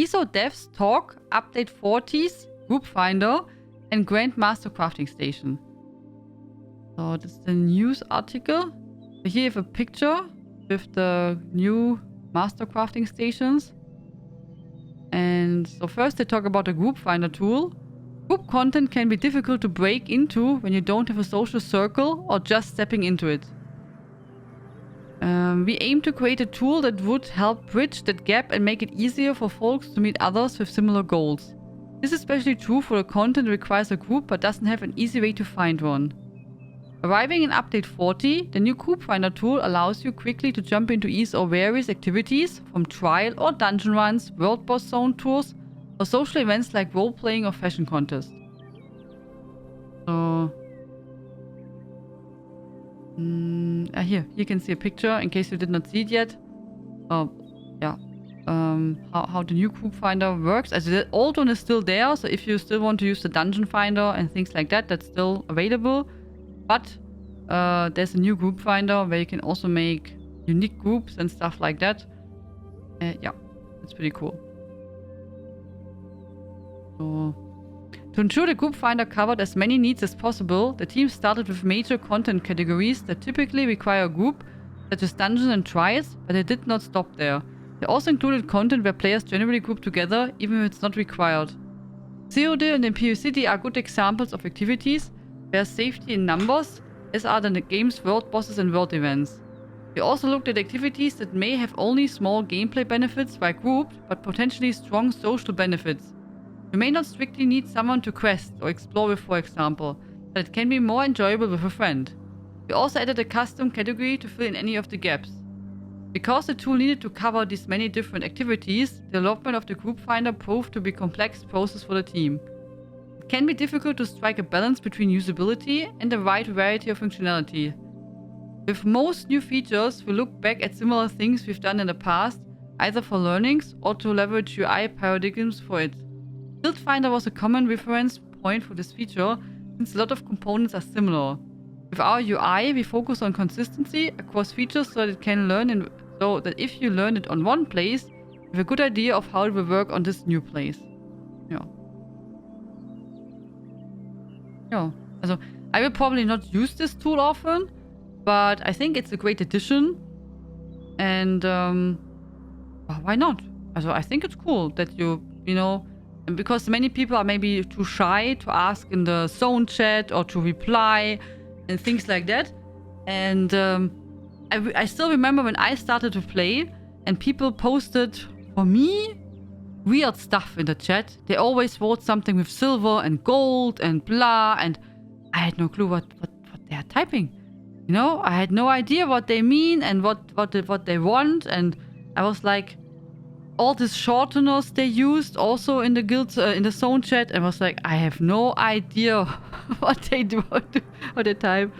ESO devs talk, update 40s, group finder, and Grandmaster crafting station. So this is the news article. So here you have a picture with the new master crafting stations. And so first they talk about the group finder tool. Group content can be difficult to break into when you don't have a social circle or just stepping into it. We aim to create a tool that would help bridge that gap and make it easier for folks to meet others with similar goals. This is especially true for the content that requires a group but doesn't have an easy way to find one. Arriving in update 40, the new group finder tool allows you quickly to jump into ESO various activities from trial or dungeon runs, world boss zone tours, or social events like role-playing or fashion contests. So here you can see a picture in case you did not see it yet. How the new group finder works. As the old one is still there, so if you still want to use the dungeon finder and things like that, that's still available. But there's a new group finder where you can also make unique groups and stuff like that. Yeah, it's pretty cool. So, to ensure the group finder covered as many needs as possible, the team started with major content categories that typically require a group, such as dungeons and trials, but they did not stop there. They also included content where players generally group together, even if it's not required. COD and Imperial City are good examples of activities where safety in numbers, as are the game's world bosses and world events. We also looked at activities that may have only small gameplay benefits while grouped, but potentially strong social benefits. You may not strictly need someone to quest or explore with, for example, but it can be more enjoyable with a friend. We also added a custom category to fill in any of the gaps. Because the tool needed to cover these many different activities, the development of the group finder proved to be a complex process for the team. It can be difficult to strike a balance between usability and a wide variety of functionality. With most new features, we look back at similar things we've done in the past, either for learnings or to leverage UI paradigms for it. Build Finder was a common reference point for this feature, since a lot of components are similar. With our UI, we focus on consistency across features so that it can learn so that if you learn it on one place, you have a good idea of how it will work on this new place. Also, I will probably not use this tool often, but I think it's a great addition. And why not? Also, I think it's cool that you know, because many people are maybe too shy to ask in the zone chat or to reply and things like that. And I still remember when I started to play and people posted, for me, weird stuff in the chat. They always wrote something with silver and gold and blah, and I had no clue what they are typing. You know, I had no idea what they mean and what they want, and I was like, all these shorteners they used also in the guild, in the zone chat, and was like, I have no idea what they do, what they type.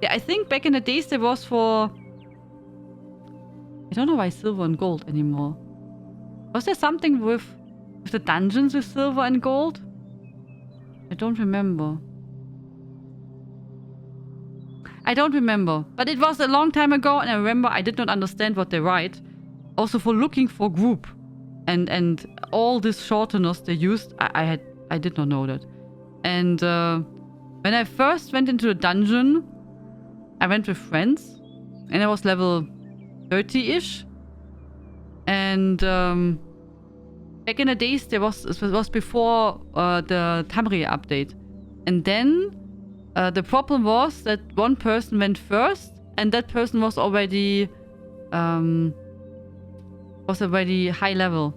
Yeah, I think back in the days there was for, I don't know why silver and gold anymore. Was there something with the dungeons with silver and gold? I don't remember. But it was a long time ago, and I remember I did not understand what they write. Also for looking for group and all these shorteners they used, I did not know that. And when I first went into the dungeon, I went with friends, and I was level 30-ish. And back in the days, it was before the Tamriel update. And then the problem was that one person went first, and that person was already high level.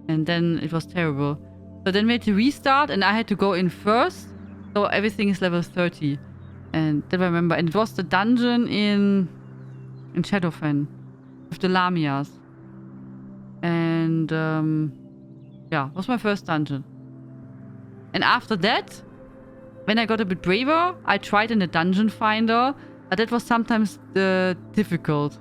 And then it was terrible. So then we had to restart, and I had to go in first. So everything is level 30. And then I remember, and it was the dungeon in Shadowfen with the Lamias. And yeah, it was my first dungeon. And after that, when I got a bit braver, I tried in the dungeon finder, but that was sometimes difficult.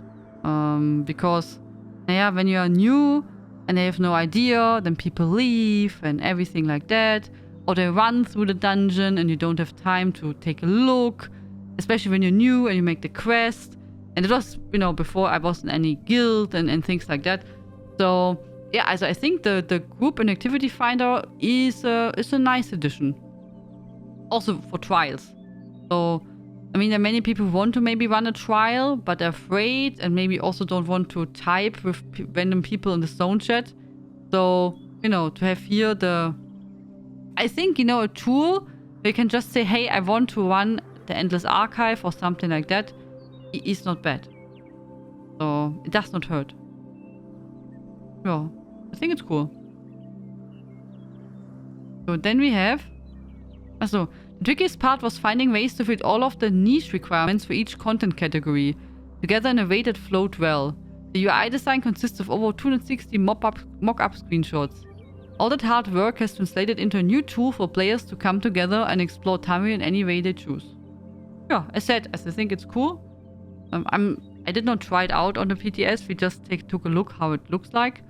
Because when you are new and they have no idea, then people leave and everything like that. Or they run through the dungeon and you don't have time to take a look, especially when you're new and you make the quest. And it was, before I was in any guild and things like that. So yeah, also I think the group and activity finder is a nice addition. Also for trials. So, I mean, there are many people who want to maybe run a trial, but they're afraid and maybe also don't want to type with random people in the zone chat. So, you know, to have here I think, you know, a tool where you can just say, hey, I want to run the Endless Archive or something like that is not bad. So, it does not hurt. Yeah, I think it's cool. So, then we have... Also, the trickiest part was finding ways to fit all of the niche requirements for each content category together in a way that flowed well. The UI design consists of over 260 mock-up screenshots. All that hard work has translated into a new tool for players to come together and explore Tamriel in any way they choose. Yeah, as said, I think it's cool. I did not try it out on the PTS, we just took a look how it looks like.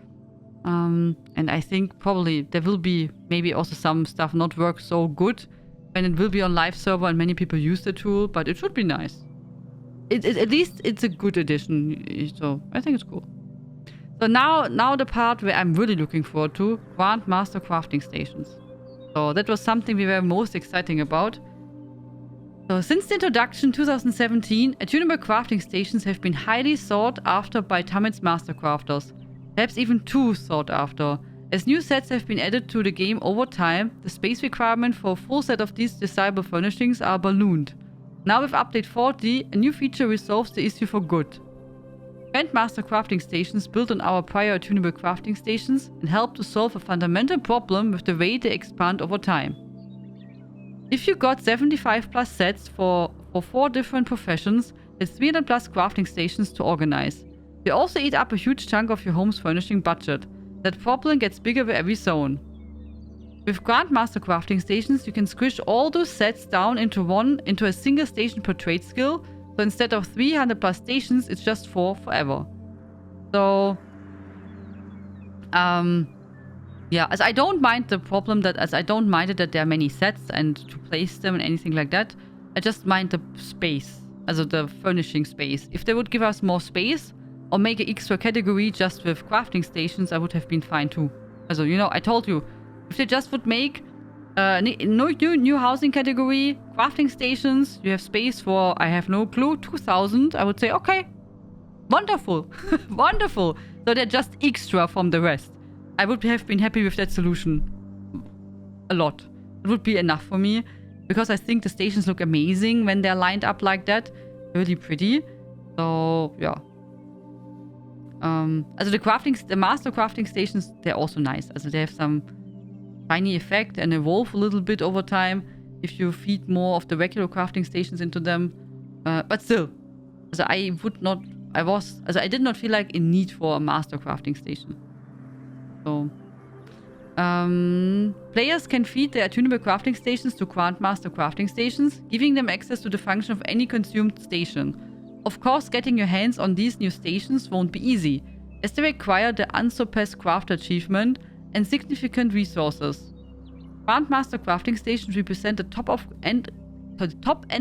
And I think probably there will be maybe also some stuff not work so good when it will be on live server and many people use the tool, but it should be nice. At least it's a good addition, so I think it's cool. So now the part where I'm really looking forward to, Grandmaster Crafting Stations. So that was something we were most exciting about. So since the introduction 2017, attunable crafting stations have been highly sought after by Tamil's master crafters. Perhaps even too sought after. As new sets have been added to the game over time, the space requirement for a full set of these desirable furnishings are ballooned. Now with update 40, a new feature resolves the issue for good. Grandmaster crafting stations build on our prior attunable crafting stations and help to solve a fundamental problem with the way they expand over time. If you got 75 plus sets for 4 different professions, that's 300 plus crafting stations to organize. They also eat up a huge chunk of your home's furnishing budget. That problem gets bigger with every zone. With Grandmaster crafting stations, you can squish all those sets down into a single station per trade skill. So instead of 300 plus stations, it's just 4 forever. So, yeah, as I don't mind the problem I don't mind it that there are many sets and to place them and anything like that. I just mind the space, also the furnishing space. If they would give us more space or make an extra category just with crafting stations, I would have been fine too. Also, you know, I told you, if they just would make new housing category, crafting stations, you have space for, I have no clue, 2000, I would say, okay, wonderful, wonderful. So they're just extra from the rest. I would have been happy with that solution. A lot. It would be enough for me, because I think the stations look amazing when they're lined up like that. Really pretty. So, yeah. Also the master crafting stations, they're also nice. Also they have some tiny effect and evolve a little bit over time if you feed more of the regular crafting stations into them. But still, also I did not feel like in need for a master crafting station. So, players can feed their attunable crafting stations to Grandmaster crafting stations, giving them access to the function of any consumed station. Of course, getting your hands on these new stations won't be easy, as they require the unsurpassed crafter achievement and significant resources. Grandmaster crafting stations represent the top end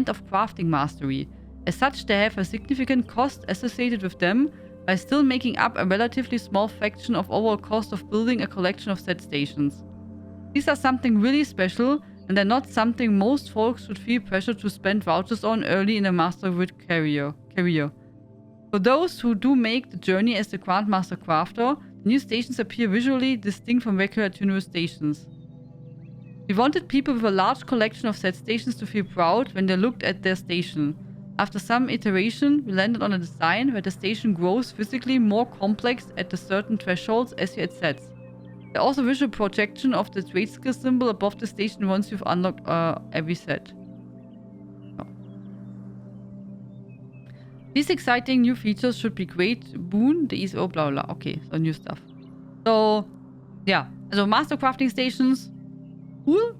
of crafting mastery. As such, they have a significant cost associated with them, by still making up a relatively small fraction of overall cost of building a collection of set stations. These are something really special, and they're not something most folks should feel pressure to spend vouchers on early in a masterhood career. For those who do make the journey as the Grandmaster Crafter, the new stations appear visually distinct from regular attunable stations. We wanted people with a large collection of set stations to feel proud when they looked at their station. After some iteration, we landed on a design where the station grows physically more complex at the certain thresholds as you add sets. There are also visual projection of the trade skill symbol above the station once you've unlocked every set. Oh. These exciting new features should be great boon the ESO blah blah. Okay, so new stuff. So, yeah. So master crafting stations, cool,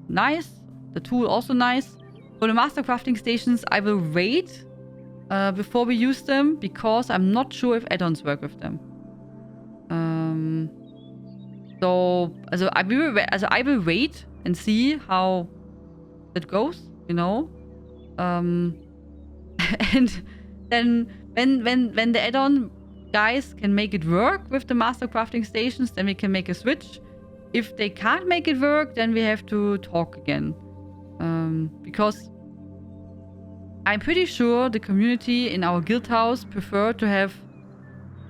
nice. The tool also nice. For the master crafting stations, I will wait before we use them because I'm not sure if add-ons work with them. So I will wait and see how it goes, you know. And then when the add-on guys can make it work with the master crafting stations, then we can make a switch. If they can't make it work, then we have to talk again. Because I'm pretty sure the community in our guild house prefer to have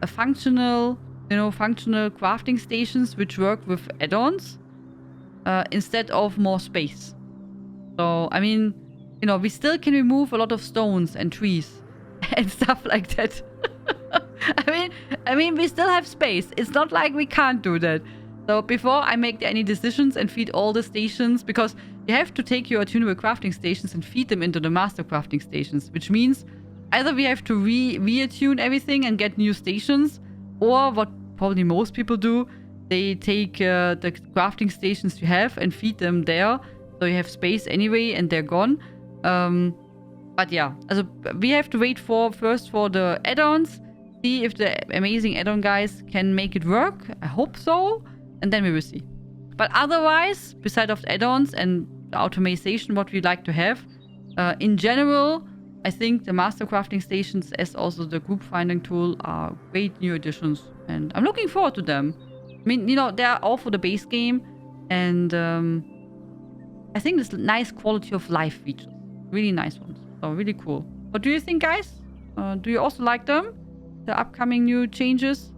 a functional crafting stations which work with add-ons instead of more space. So, I mean, we still can remove a lot of stones and trees and stuff like that. I mean, we still have space. It's not like we can't do that. So before I make any decisions and feed all the stations, because you have to take your attunable crafting stations and feed them into the master crafting stations, which means either we have to re-attune everything and get new stations, or what probably most people do, they take the crafting stations you have and feed them there, so you have space anyway and they're gone. But yeah, also we have to wait first for the add-ons, see if the amazing add-on guys can make it work. I hope so, and then we will see. But otherwise, besides of the add-ons and the automation, what we like to have, in general, I think the master crafting stations as also the group finding tool are great new additions, and I'm looking forward to them. I mean, they're all for the base game, and I think this nice quality of life features, really nice ones, so really cool. What do you think, guys? Do you also like them? The upcoming new changes?